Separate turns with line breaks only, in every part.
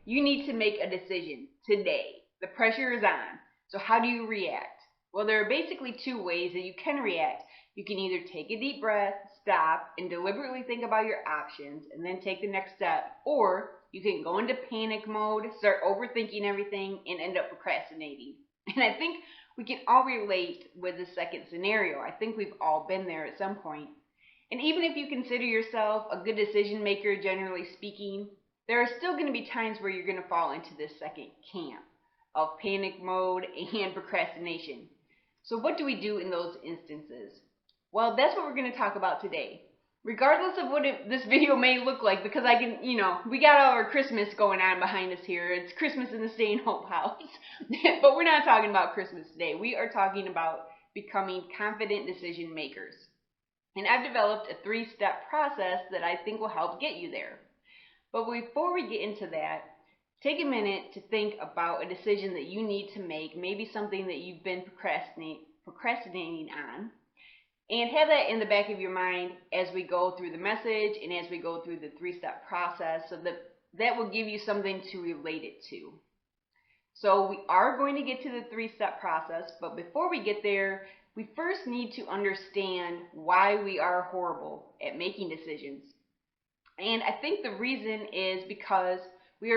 You need to make a decision today. The pressure is on. So how do you react? Well, there are basically two ways that you can react. You can either take a deep breath, stop, and deliberately think about your options, and then take the next step. Or you can go into panic mode, start overthinking everything, and end up procrastinating. And I think we can all relate with the second scenario. I think we've all been there at some point. And even if you consider yourself a good decision maker, generally speaking, there are still going to be times where you're going to fall into this second camp of panic mode and procrastination. So what do we do in those instances? Well, that's what we're going to talk about today. Regardless of what this video may look like, because I can, we got all our Christmas going on behind us here. It's Christmas in the Stay in Hope house. But we're not talking about Christmas today. We are talking about becoming confident decision makers. And I've developed a 3-step process that I think will help get you there. But before we get into that, take a minute to think about a decision that you need to make, maybe something that you've been procrastinating on, and have that in the back of your mind as we go through the message and as we go through the 3-step process, so that will give you something to relate it to. So we are going to get to the 3-step process, but before we get there, we first need to understand why we are horrible at making decisions. And I think the reason is because we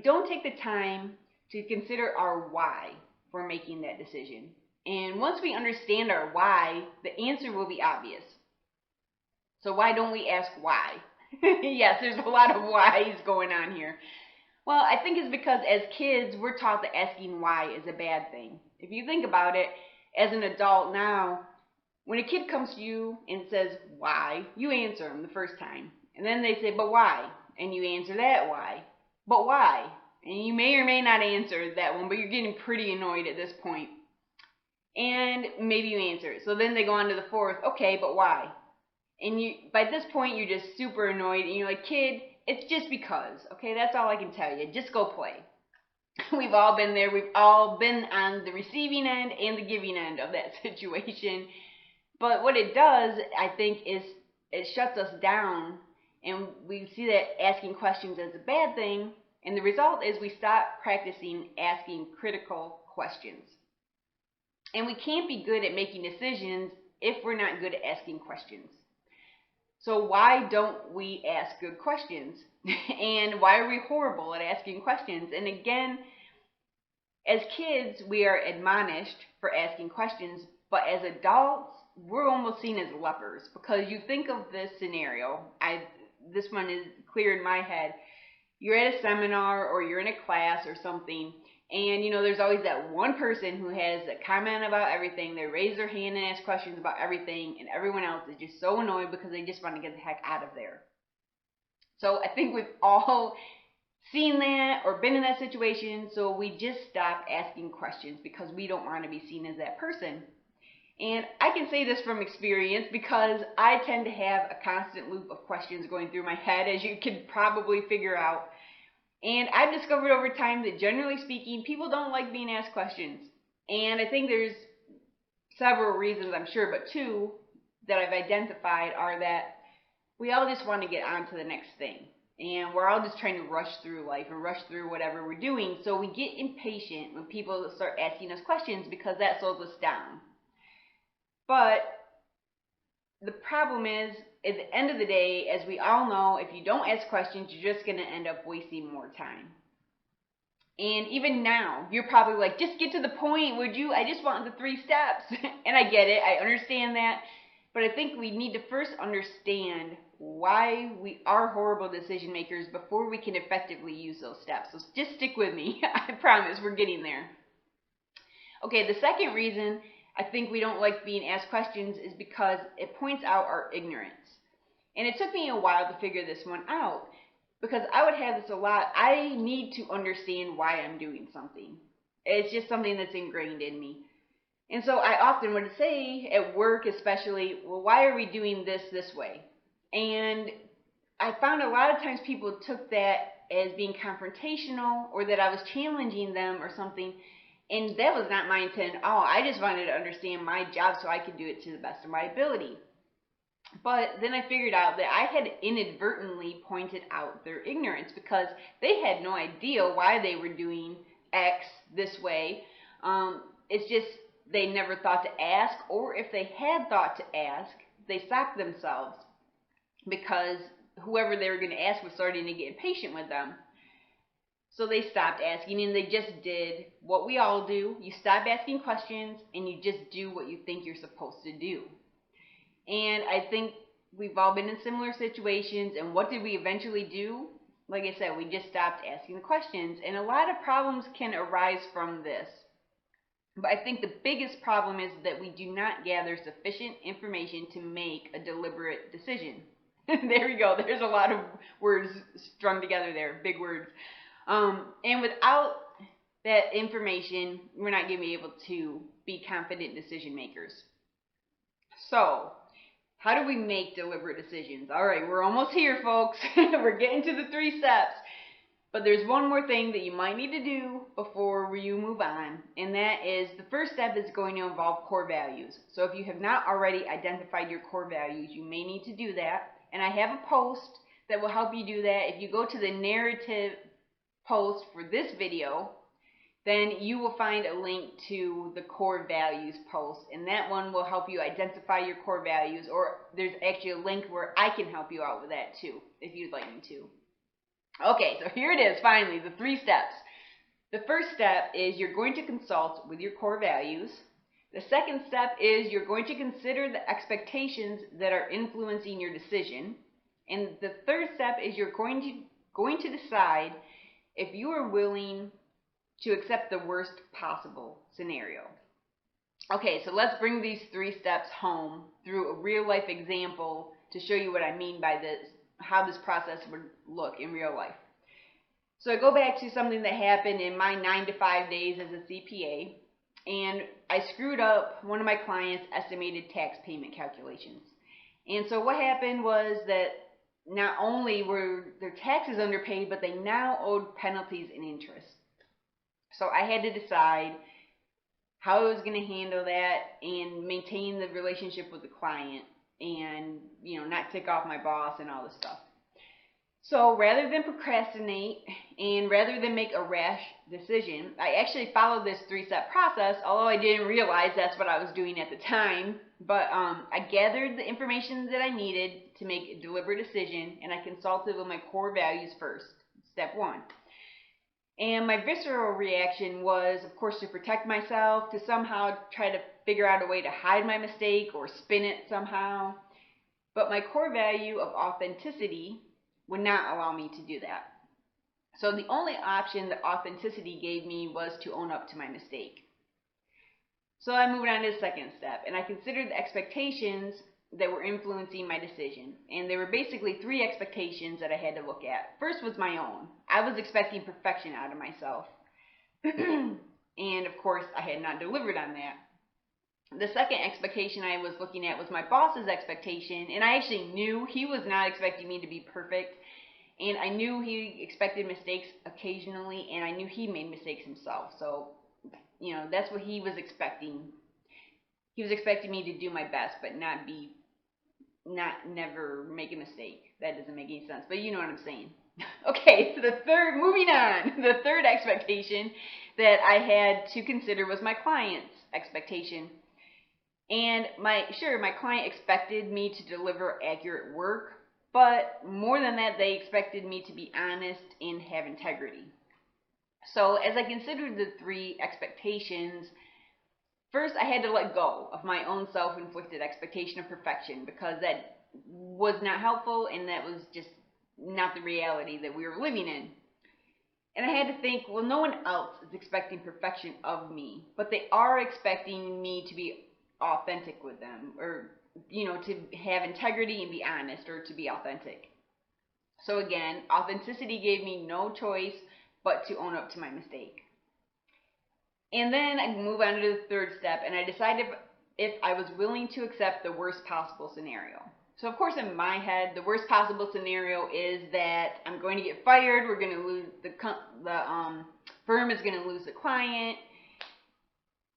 don't take the time to consider our why for making that decision. And once we understand our why, the answer will be obvious. So why don't we ask why? Yes, there's a lot of whys going on here. Well, I think it's because as kids, we're taught that asking why is a bad thing. If you think about it, as an adult now, when a kid comes to you and says why, you answer them the first time. And then they say, but why? And you answer that why. But why? And you may or may not answer that one, but you're getting pretty annoyed at this point. And maybe you answer it. So then they go on to the fourth, okay, but why? And by this point, you're just super annoyed. And you're like, kid, it's just because. Okay, that's all I can tell you. Just go play. We've all been there. We've all been on the receiving end and the giving end of that situation. But what it does, I think, is it shuts us down. And we see that asking questions as a bad thing. And the result is we stop practicing asking critical questions. And we can't be good at making decisions if we're not good at asking questions. So why don't we ask good questions? And why are we horrible at asking questions? And again, as kids, we are admonished for asking questions, but as adults, we're almost seen as lepers, because you think of this scenario. This one is clear in my head. You're at a seminar or you're in a class or something, and there's always that one person who has a comment about everything. They raise their hand and ask questions about everything, and everyone else is just so annoyed because they just want to get the heck out of there. So I think we've all seen that or been in that situation, so we just stop asking questions because we don't want to be seen as that person. And I can say this from experience because I tend to have a constant loop of questions going through my head, as you could probably figure out. And I've discovered over time that generally speaking, people don't like being asked questions. And I think there's several reasons, I'm sure, but two that I've identified are that we all just want to get on to the next thing. And we're all just trying to rush through life and rush through whatever we're doing. So we get impatient when people start asking us questions because that slows us down. But the problem is, at the end of the day, as we all know, if you don't ask questions, you're just going to end up wasting more time. And even now, you're probably like, just get to the point, would you? I just want the 3 steps. And I get it. I understand that. But I think we need to first understand why we are horrible decision makers before we can effectively use those steps. So just stick with me. I promise we're getting there. Okay, the second reason I think we don't like being asked questions is because it points out our ignorance. And it took me a while to figure this one out, because I would have this a lot. I need to understand why I'm doing something. It's just something that's ingrained in me. And so I often would say at work especially, well, why are we doing this way? And I found a lot of times people took that as being confrontational, or that I was challenging them or something. And that was not my intent at all. I just wanted to understand my job so I could do it to the best of my ability. But then I figured out that I had inadvertently pointed out their ignorance because they had no idea why they were doing X this way. It's just they never thought to ask, or if they had thought to ask, they stopped themselves because whoever they were going to ask was starting to get impatient with them. So they stopped asking and they just did what we all do. You stop asking questions and you just do what you think you're supposed to do. And I think we've all been in similar situations. And what did we eventually do? Like I said, we just stopped asking the questions. And a lot of problems can arise from this. But I think the biggest problem is that we do not gather sufficient information to make a deliberate decision. There we go. There's a lot of words strung together there, big words. And without that information, we're not going to be able to be confident decision makers. So, how do we make deliberate decisions? All right, we're almost here, folks. We're getting to the 3 steps. But there's one more thing that you might need to do before you move on, and that is the first step is going to involve core values. So if you have not already identified your core values, you may need to do that. And I have a post that will help you do that. If you go to the narrative post for this video, then you will find a link to the core values post, and that one will help you identify your core values, or there's actually a link where I can help you out with that too, if you'd like me to. Okay, so here it is, finally, the 3 steps. The first step is you're going to consult with your core values. The second step is you're going to consider the expectations that are influencing your decision. And the third step is you're going to decide if you are willing to accept the worst possible scenario. Okay, so let's bring these 3 steps home through a real life example to show you what I mean by this, how this process would look in real life. So I go back to something that happened in my 9 to 5 days as a CPA, and I screwed up one of my clients' estimated tax payment calculations. And so what happened was that not only were their taxes underpaid, but they now owed penalties and interest. So I had to decide how I was going to handle that and maintain the relationship with the client and, not tick off my boss and all this stuff. So rather than procrastinate and rather than make a rash decision, I actually followed this 3-step process, although I didn't realize that's what I was doing at the time. But I gathered the information that I needed to make a deliberate decision, and I consulted with my core values first, step 1. And my visceral reaction was, of course, to protect myself, to somehow try to figure out a way to hide my mistake or spin it somehow. But my core value of authenticity would not allow me to do that. So the only option that authenticity gave me was to own up to my mistake. So I moved on to the second step, and I considered the expectations that were influencing my decision. And there were basically 3 expectations that I had to look at. First was my own. I was expecting perfection out of myself. And of course, I had not delivered on that. The second expectation I was looking at was my boss's expectation, and I actually knew he was not expecting me to be perfect, and I knew he expected mistakes occasionally, and I knew he made mistakes himself. So, that's what he was expecting. He was expecting me to do my best, but never make a mistake. That doesn't make any sense, but you know what I'm saying. Okay, so moving on, the third expectation that I had to consider was my client's expectation. And my client expected me to deliver accurate work, but more than that, they expected me to be honest and have integrity. So as I considered the 3 expectations, first I had to let go of my own self-inflicted expectation of perfection, because that was not helpful and that was just not the reality that we were living in. And I had to think, well, no one else is expecting perfection of me, but they are expecting me to be authentic with them, or to have integrity and be honest, or to be authentic. So again, authenticity gave me no choice but to own up to my mistake. And then I move on to the third step, and I decided if I was willing to accept the worst possible scenario. So of course, in my head, the worst possible scenario is that I'm going to get fired, we're going to lose the firm is going to lose the client,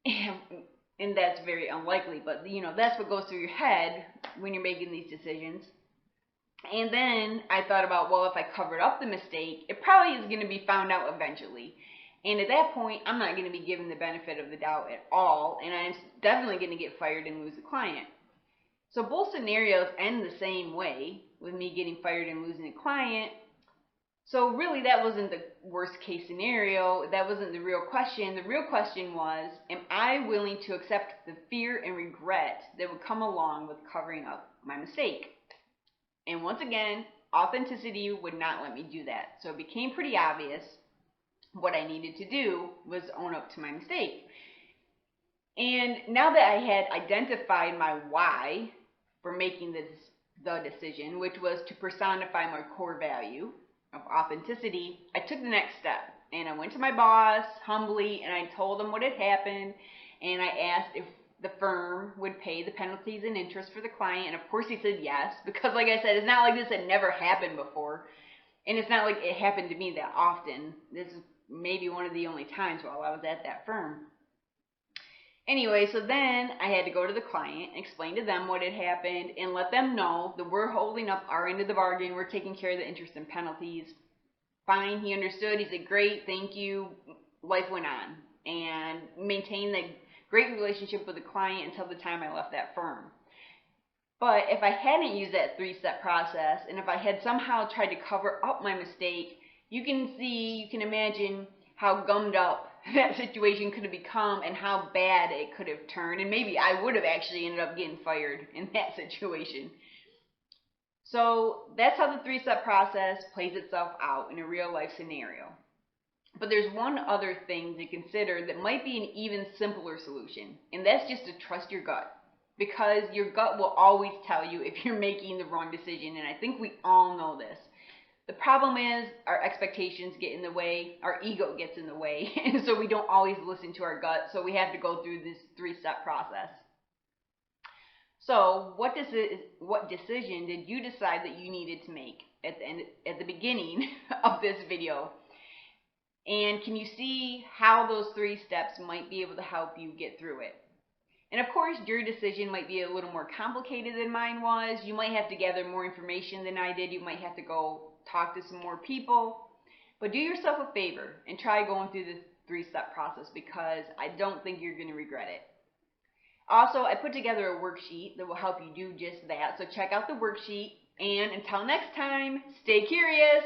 and And that's very unlikely, but that's what goes through your head when you're making these decisions. And then I thought about, well, if I covered up the mistake, it probably is going to be found out eventually. And at that point, I'm not going to be given the benefit of the doubt at all, and I'm definitely going to get fired and lose a client. So both scenarios end the same way, with me getting fired and losing a client. So really, that wasn't the worst case scenario. That wasn't the real question. The real question was, am I willing to accept the fear and regret that would come along with covering up my mistake? And once again, authenticity would not let me do that. So it became pretty obvious what I needed to do was own up to my mistake. And now that I had identified my why for making the decision, which was to personify my core value of authenticity, I took the next step. And I went to my boss humbly and I told him what had happened. And I asked if the firm would pay the penalties and interest for the client. And of course he said yes, because like I said, it's not like this had never happened before. And it's not like it happened to me that often. This is maybe one of the only times while I was at that firm. Anyway, so then I had to go to the client, explain to them what had happened, and let them know that we're holding up our end of the bargain. We're taking care of the interest and penalties. Fine, he understood. He said, great, thank you. Life went on. And maintained that great relationship with the client until the time I left that firm. But if I hadn't used that 3-step process, and if I had somehow tried to cover up my mistake, you can imagine how gummed up that situation could have become and how bad it could have turned. And maybe I would have actually ended up getting fired in that situation. So that's how the 3-step process plays itself out in a real life scenario. But there's one other thing to consider that might be an even simpler solution, and that's just to trust your gut. Because your gut will always tell you if you're making the wrong decision, and I think we all know this. The problem is our expectations get in the way, our ego gets in the way, and so we don't always listen to our gut, so we have to go through this 3-step process. So what decision did you decide that you needed to make at the beginning of this video? And can you see how those 3 steps might be able to help you get through it? And of course, your decision might be a little more complicated than mine was. You might have to gather more information than I did. You might have to go talk to some more people. But do yourself a favor and try going through this 3-step process, because I don't think you're going to regret it. Also, I put together a worksheet that will help you do just that. So check out the worksheet. And until next time, stay curious.